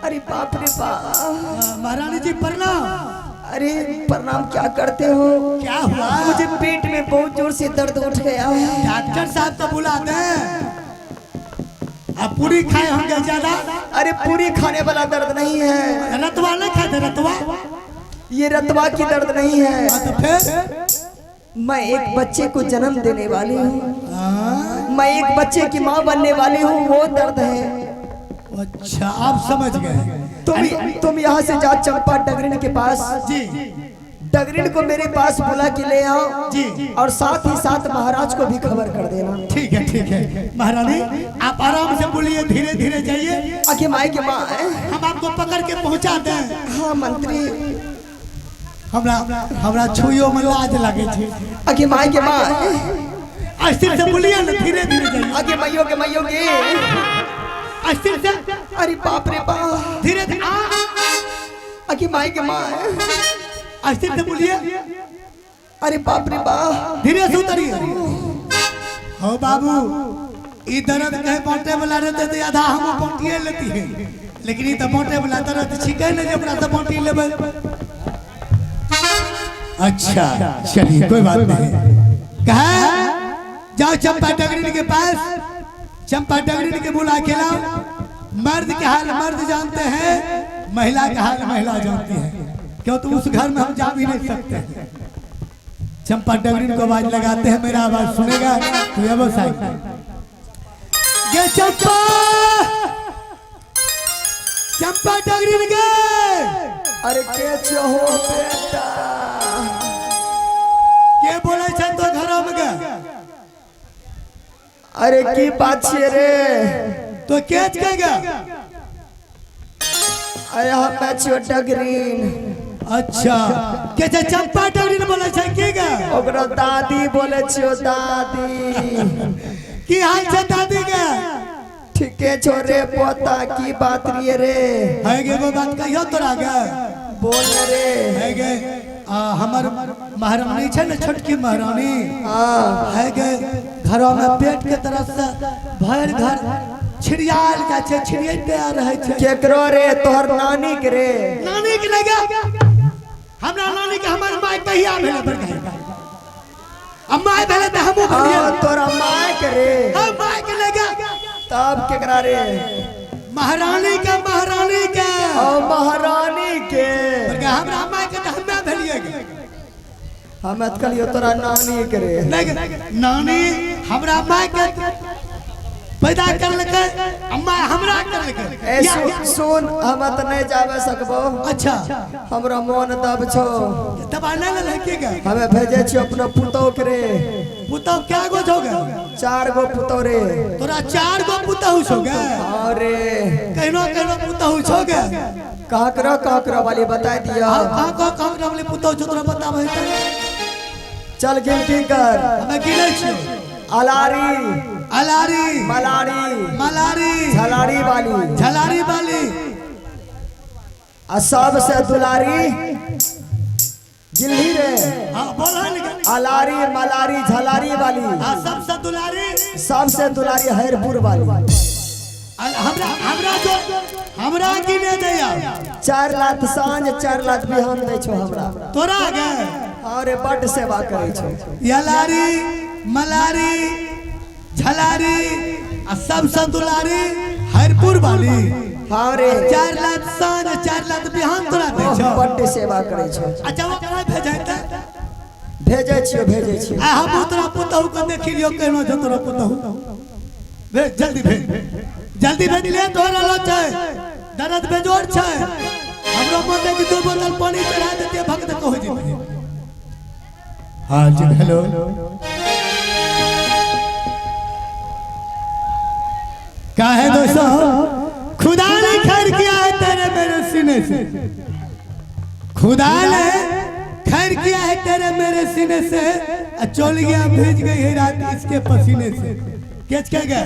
अरे बाप रे बाप। महारानी जी प्रणाम। अरे प्रणाम क्या करते हो? क्या हुआ? मुझे पेट में बहुत जोर से दर्द उठ गया है। डॉक्टर साहब तो बुला दे। अब पूरी खाए होंगे ज्यादा। अरे पूरी खाने वाला दर्द नहीं है। रतवा नहीं खाते? रतवा ये रतवा की दर्द नहीं है। तो फिर मैं एक बच्चे को जन्म देने वाली हूँ। मैं एक बच्चे की माँ बनने वाली हूँ, वो दर्द है। अच्छा आप समझ गए। तुम यहाँ से जा चंपा डगरिन के पास जी। डगरिन को मेरे पास बुला के ले आओ जी। और साथ ही साथ महाराज को भी खबर कर देना। ठीक है ठीक है। महारानी आप आराम से बोलिए, धीरे धीरे जाइए। आगे माई के माँ हम आपको पकड़ के पहुँचा दें। हाँ मंत्री, हमरा छुइयो में लाज लगे छे। आगे माई के माँ अस्थिर से बोलिए ना, धीरे धीरे जाइए। आगे मैयो के अस्थिर से। अरे बाप रे बाप। धीरे धीरे। आगे माई के माँ अस्थिर से बोलिए। अरे बाप रे बाप। धीरे से उतरिए। हो बाबू, ई दर्द कहे बांटे वाला रहते तो आधा हम बांटिए लेती है, लेकिन ई तो बांटे वाला दर्द छिके न जे ओकरा से बांटी लेबे। अच्छा चलिए कोई बात नहीं। कहा जाओ चंपा डगरिन के पास, चंपा डगरिन के बुला के लाओ। मर्द के हाल मर्द जानते हैं, महिला के हाल महिला जानती है। क्यों तुम उस घर में हम जा भी नहीं सकते। चंपा डगरिन को आवाज लगाते हैं, मेरा आवाज सुनेगा तो ये व्यवसाय। ये चंपा, चंपा डगरिन के। अरे के चाहो बेटा? के बोले छे तो घरों में के? अरे की बात छे रे? तो के कहेगा? अरे हम छो डगरिन। अच्छा के छे चंपा डगरिन बोले छे के गा? ओकरा दादी बोले छो दादी। की हाल छे दादी के? ठीके छो रे पोता, की बात रे? है गे वो बात कहियो तोरा गे। बोल रे। है गे हमर महारानी छे न, छोटकी महारानी। हां है गे घरों में पेट के तरफ से भर घर छिड़ियाल का छे, छिड़ियते आ रहे छे। केकरो रे? तोहर नानी के रे? नानी के लगे हमरा नानी के हमर माय कहिया भेले बड़का। अम्मा भेले त हमहु भेलिए। तोरा माय के रे? हम माय के लगे। तब केकरा रे? महारानी के, महारानी के। ओ महारानी के। बड़का हमरा माय के त हम्मे भेलिए गे। हम कलियो तोरा नानी के रे? नहीं नानी हमरा माय के पैदा करलके, अम्मा हमरा करलके। सुन हम त नहीं जावे सकबो। अच्छा हमरा मन दब छो। दबा ले ले के गे। हमें भेजे छी अपना पुतौ के रे। पुतौ क्या गो छोगे? 4 गो पुतौ रे। तोरा 4 गो पुतौ छोगे? अरे कहनो कहनो पुतौ छोगे? काकरा वाली बता दिया। काकरा वाली पुतौ छ तोरा बताबै त। चल गिनती कर। हमें गिनै छी। अलारी, अलारी, मलारी, मलारी, झलारी वाली, झलारी वाली, और सबसे दुलारी गिल्ली रे। हां बोल अलारी, मलारी, झलारी वाली। हां सबसे दुलारी, सबसे दुलारी हैरपुर वाली। हमरा गिने दैया। 4 लाख साँझ 4 लाख बिहान दै छो हमरा। तोरा गे? अरे बड़ सेवा करे छो। यलारी, मलारी, झलारी आ सबसे दुलारी हैरपुर वाली। हां रे 4 लाख साँझ 4 लाख बिहान तोरा दै छो। बड़ सेवा करे छो। अच्छा वो कहाँ भेजै त? भेजे छियो। आ हम तोरा पुतहु के देखि लियो केनो छ तोरा पुतहु। भेज जल्दी भेज, जल्दी भेज ले। तोरा लो छै दर्द बेजोड़ छै। हमरो मोटे की 2 बोतल पानी चढ़ा देते भक्त कहो जी। हां जी हेलो। क्या है दोस्तों? खुदा ने खैर किया है तेरे मेरे सीने से। खुदा ने खैर किया है तेरे मेरे सीने से। चोलियां भीज गई है रात इसके पसीने से। केच कह गया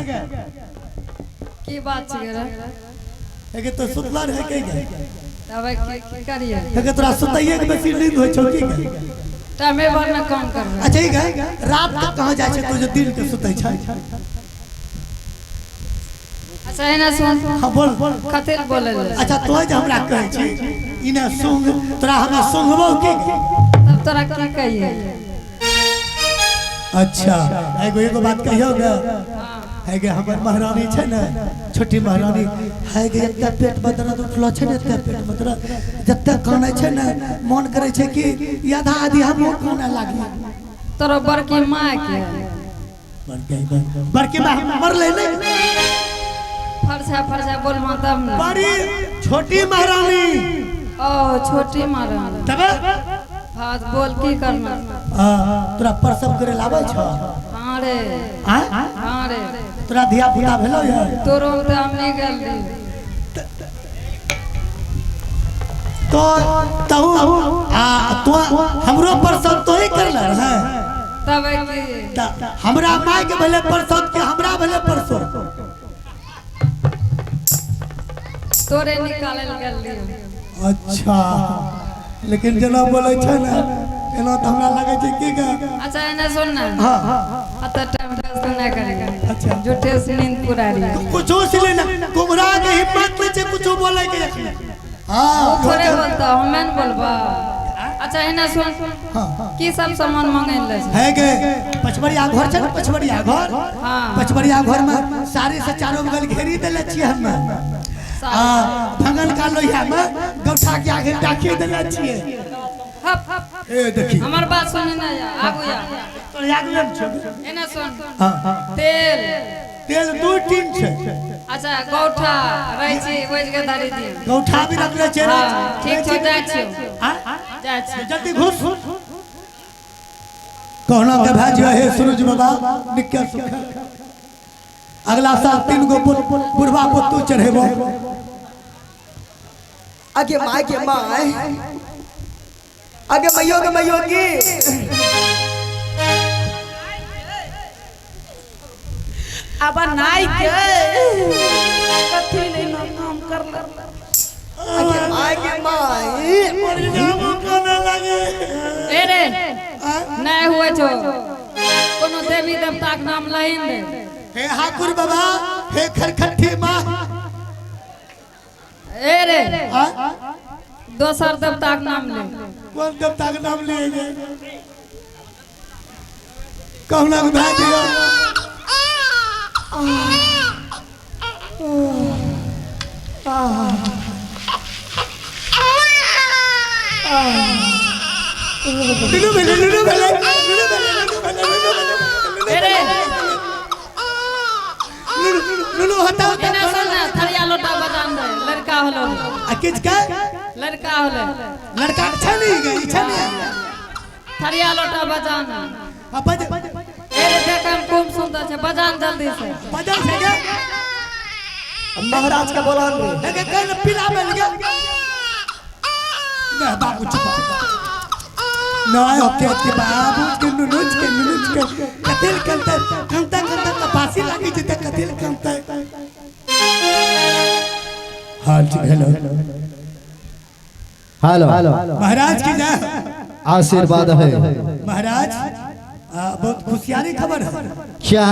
की बात छै रे? एके तो सुतला रह के गए। तब की करिए? एके तोरा सुतइए के बेसी नींद होय छौ की गए? टाइमे भर में काम कर रहा। अच्छा ही गए रात तक कहां जाय छै तू जो दिन के सुतै छै? अच्छा एना सुन हाँ बोल कतेल बोले अच्छा तो जे हमरा कहै छी इने सुंग तोरा हमें सुंगबो की तब तोरा की कहिए अच्छा एगो बात कहियो गे है गे हमर महारानी छै ने छोटी महारानी है गे एते पेट में दर्द उठलो छै ने एते पेट में दर्द जते कानै छै ने मन करे छै कि आधा आधी हमो काने लागी तोरा बड़की माँ के बड़की माँ मरले नहीं फरसा बोल माँ तब ना बड़ी छोटी महारानी ओ छोटी महारानी तब हाँ बोल की करना तोरा प्रसव करे लाबै छ हाँ रे हाँ रे तोरा धिया पुता भेलो या तोरो तो हम नहीं गेल दी तो तहु तो हमरो प्रसव तो ही करले है तब की हमरा माय के भेले प्रसव के हमरा भेले प्रसव तोरे निकालल गेल दी अच्छा लेकिन जना बोले छै ना एना त हमरा लागे छै की ग अच्छा एना सुन ना हां अत टाइम वेस्ट ना करेगा अच्छा झूठे से नींद पूरा रही कुछ उसले ना गुमराह के हिम्मत में छै कुछ बोले के हां थोड़े बोलता हमें बोलबा अच्छा एना सुन की सब सामान मांगे ले है गे पचवरिया घर छै पचवरिया घर हां पचवरिया घर में सारे से चारों बगल घेरी देले छी हम भंगन का लोहिया में गौठा के आगे डाके देले छिए ए देखी हमर बात सुनी ना आगु या तो आगु छ एना सुन हां तेल दू टीन छै अच्छा गौठा रहै छी ओइ के धारी दी गौठा भी रखले छै ठीक छ जाय छी जाय छी जल्दी घुस कहना के भाज हे सूरज बाबा निक्के सुख अगला साल 3 गो बुढ़वा पोतू चढ़ेबो आगे माँ आगे मैयो की अब नाई के कथी ले ना काम करला आगे माँ कोना लागे ए रे नहीं हुए छो कोनो देवी देवता के नाम लहिन दे हे हाकुर बाबा हे खरखट्टी माँ ए रे दोसर देवता के नाम ले कौन देवता के नाम लेंगे कहना के भाई दियो लुलु बेले अरे लुलु हटाओ एना सुन ना थरिया लोटा बजान दे लड़का होलो आ किछ का लड़का होलो लड़का अच्छा नहीं गई अच्छा नहीं थरिया लोटा बजान अब बज ए रे देख हम खूब सुंदर छे बजान जल्दी से बजा से गया महाराज का बोलान रे लगे कल पिला मिल गया ना बाबू चुप ना ओके के बाबू के नुनुच के कतिल कंता कपासी लागी जते कतिल कंता हाल हेलो हेलो महाराज की जय आशीर्वाद है महाराज बहुत खुशियारी खबर है क्या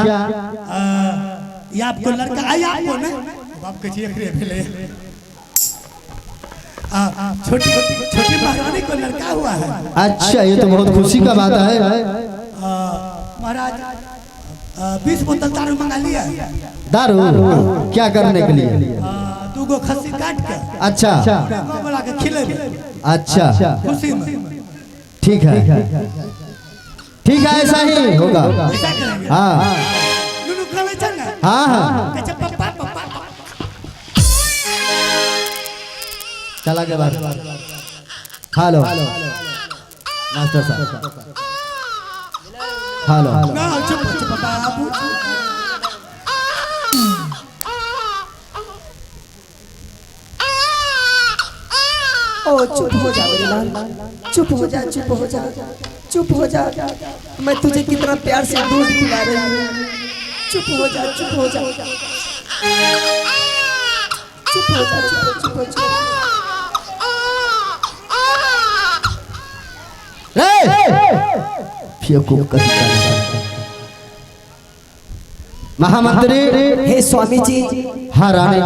ये आपको लड़का आया आपको ना बाप के चीज रे भेले छोटी छोटी महारानी को लड़का हुआ है अच्छा ये तो बहुत खुशी का बात है महाराज 20 बोतल दारू मंगा लिया दारू क्या करने के लिए 2 गो खस्सी काट के अच्छा बोला के खिलेबे अच्छा खुशी में ठीक है ऐसा ही होगा ऐसा करेंगे हाँ नुनु कहले छ ना हाँ अच्छा पप्पा चला के बाद हेलो मास्टर साहब हेलो ना चुप बाबू ओ चुप हो जा मेरे लाल चुप हो जा मैं तुझे कितना प्यार से दूध पिला रही हूँ चुप हो जा महामंत्री। हे स्वामी जी, हाँ रानी।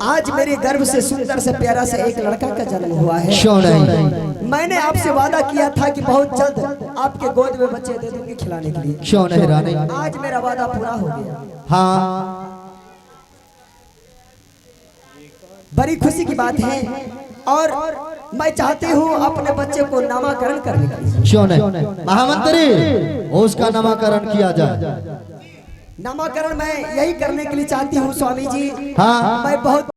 आज मेरे गर्भ से सुंदर से प्यारा से एक लड़का का जन्म हुआ है। क्यों नहीं? मैंने आपसे वादा किया था कि बहुत जल्द आपके गोद में बच्चे दे दूंगी खिलाने के लिए। क्यों नहीं रानी? आज मेरा वादा पूरा हो गया। हाँ बड़ी खुशी की बात है और मैं चाहती हूँ अपने बच्चे को नामकरण करने के लिए। क्यों नहीं? महामंत्री, उसका नामकरण किया जाए। नामकरण मैं यही करने के लिए चाहती हूँ स्वामी जी। हाँ मैं बहुत